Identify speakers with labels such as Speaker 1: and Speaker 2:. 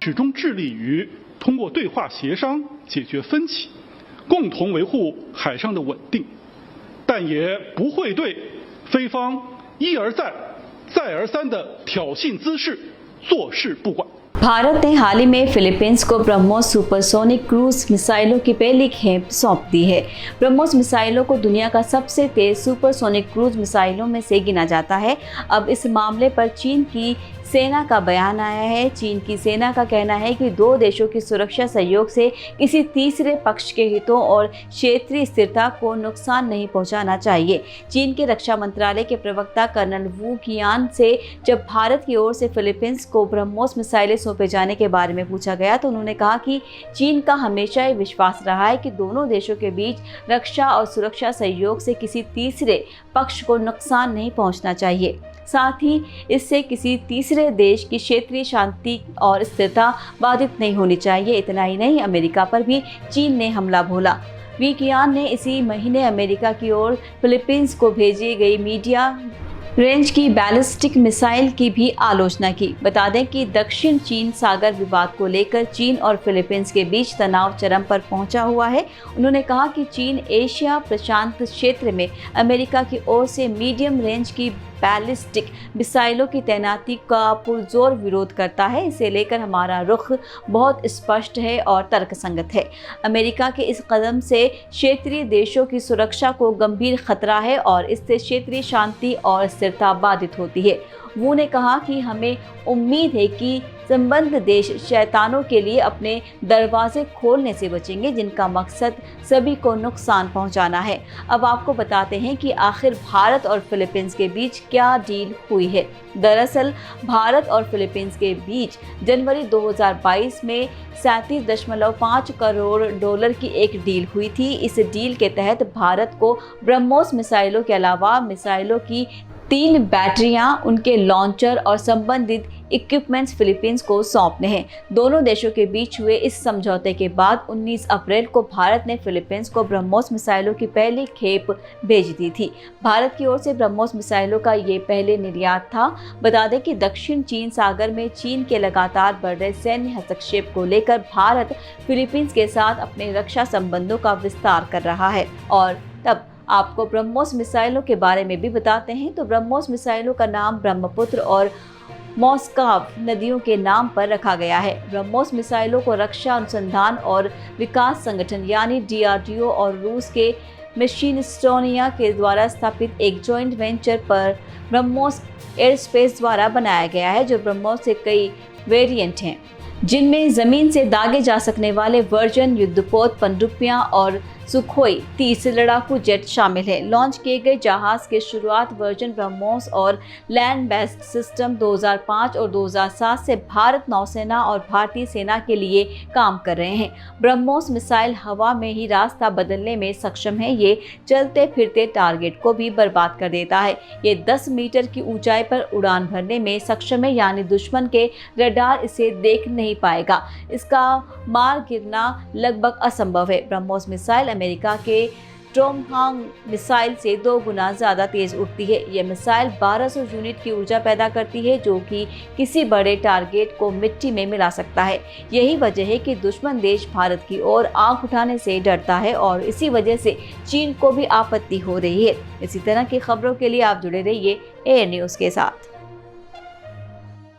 Speaker 1: 始终致力于通过对话协商解决分歧，共同维护海上的稳定，但也不会对菲方一而再、再而三的挑衅滋事坐视不管。
Speaker 2: भारत ने हाल ही में फिलीपींस को ब्रह्मोस सुपरसोनिक क्रूज मिसाइलों की पहली खेप सौंप दी है। ब्रह्मोस मिसाइलों को दुनिया का सबसे तेज सुपरसोनिक क्रूज मिसाइलों में से गिना जाता है। अब इस मामले पर चीन की सेना का बयान आया है। चीन की सेना का कहना है कि दो देशों की सुरक्षा सहयोग से किसी तीसरे पक्ष के हितों और क्षेत्रीय स्थिरता को नुकसान नहीं पहुंचाना चाहिए। चीन के रक्षा मंत्रालय के प्रवक्ता कर्नल वू कियान से जब भारत की ओर से फिलीपींस को ब्रह्मोस मिसाइलें सौंपे जाने के बारे में पूछा गया तो उन्होंने कहा कि चीन का हमेशा ये विश्वास रहा है कि दोनों देशों के बीच रक्षा और सुरक्षा सहयोग से किसी तीसरे पक्ष को नुकसान नहीं पहुंचना चाहिए। साथ ही इससे किसी तीसरे देश की क्षेत्रीय शांति और स्थिरता बाधित नहीं होनी चाहिए। इतना ही नहीं, अमेरिका पर भी चीन ने हमला बोला। वी कियान ने इसी महीने अमेरिका की ओर फिलीपींस को भेजी गई मीडिया रेंज की बैलिस्टिक मिसाइल की भी आलोचना की। बता दें कि दक्षिण चीन सागर विवाद को लेकर चीन और फिलीपींस के बीच तनाव चरम पर पहुंचा हुआ है। उन्होंने कहा कि चीन एशिया प्रशांत क्षेत्र में अमेरिका की ओर से मीडियम रेंज की बैलिस्टिक मिसाइलों की तैनाती का पुरजोर विरोध करता है। इसे लेकर हमारा रुख बहुत स्पष्ट है और तर्कसंगत है। अमेरिका के इस कदम से क्षेत्रीय देशों की सुरक्षा को गंभीर खतरा है और इससे क्षेत्रीय शांति और स्थिरता बाधित होती है। वू ने कहा कि हमें उम्मीद है कि संबद्ध देश शैतानों के लिए अपने दरवाजे खोलने से बचेंगे जिनका मकसद सभी को नुकसान पहुंचाना है। अब आपको बताते हैं कि आखिर भारत और फिलीपींस के बीच क्या डील हुई है। दरअसल भारत और फिलीपींस के बीच जनवरी 2022 में 37.5 करोड़ डॉलर की एक डील हुई थी। इस डील के तहत भारत को ब्रह्मोस मिसाइलों के अलावा मिसाइलों की 3 बैटरियां, उनके लॉन्चर और संबंधित इक्विपमेंट्स फिलीपींस को सौंपने हैं। दोनों देशों के बीच हुए इस समझौते के बाद 19 अप्रैल को भारत ने फिलीपींस को ब्रह्मोस मिसाइलों की पहली खेप भेज दी थी। भारत की ओर से ब्रह्मोस मिसाइलों का ये पहले निर्यात था। बता दें कि दक्षिण चीन सागर में चीन के लगातार बढ़ रहे सैन्य हस्तक्षेप को लेकर भारत फिलीपींस के साथ अपने रक्षा संबंधों का विस्तार कर रहा है। और तब आपको ब्रह्मोस मिसाइलों के बारे में भी बताते हैं। तो ब्रह्मोस मिसाइलों का नाम ब्रह्मपुत्र और मोस्काव नदियों के नाम पर रखा गया है। ब्रह्मोस मिसाइलों को रक्षा अनुसंधान और विकास संगठन यानी DRDO और रूस के मशीन एस्टोनिया के द्वारा स्थापित एक जॉइंट वेंचर पर ब्रह्मोस एयरस्पेस द्वारा बनाया गया है। जो ब्रह्मोस के कई वेरिएंट हैं जिनमें जमीन से दागे जा सकने वाले वर्जन युद्धपोत पनडुब्बियां और सुखोई 30 लड़ाकू जेट शामिल है। लॉन्च किए गए जहाज के शुरुआत वर्जन ब्रह्मोस और लैंड बेस्ड सिस्टम 2005 और 2007 से भारत नौसेना और भारतीय सेना के लिए काम कर रहे हैं। ब्रह्मोस मिसाइल हवा में ही रास्ता बदलने में सक्षम है। ये चलते फिरते टारगेट को भी बर्बाद कर देता है। ये 10 मीटर की ऊंचाई पर उड़ान भरने में सक्षम है, यानी दुश्मन के रडार इसे देख नहीं पाएगा। इसका मार गिरना लगभग असंभव है। ब्रह्मोस मिसाइल अमेरिका के टॉमहाक मिसाइल से 2 गुना ज़्यादा तेज उड़ती है। यह मिसाइल 1200 यूनिट की ऊर्जा पैदा करती है जो कि किसी बड़े टारगेट को मिट्टी में मिला सकता है। यही वजह है कि दुश्मन देश भारत की ओर आंख उठाने से डरता है और इसी वजह से चीन को भी आपत्ति हो रही है। इसी तरह की खबरों के लिए आप जुड़े रहिए एयर न्यूज़ के साथ।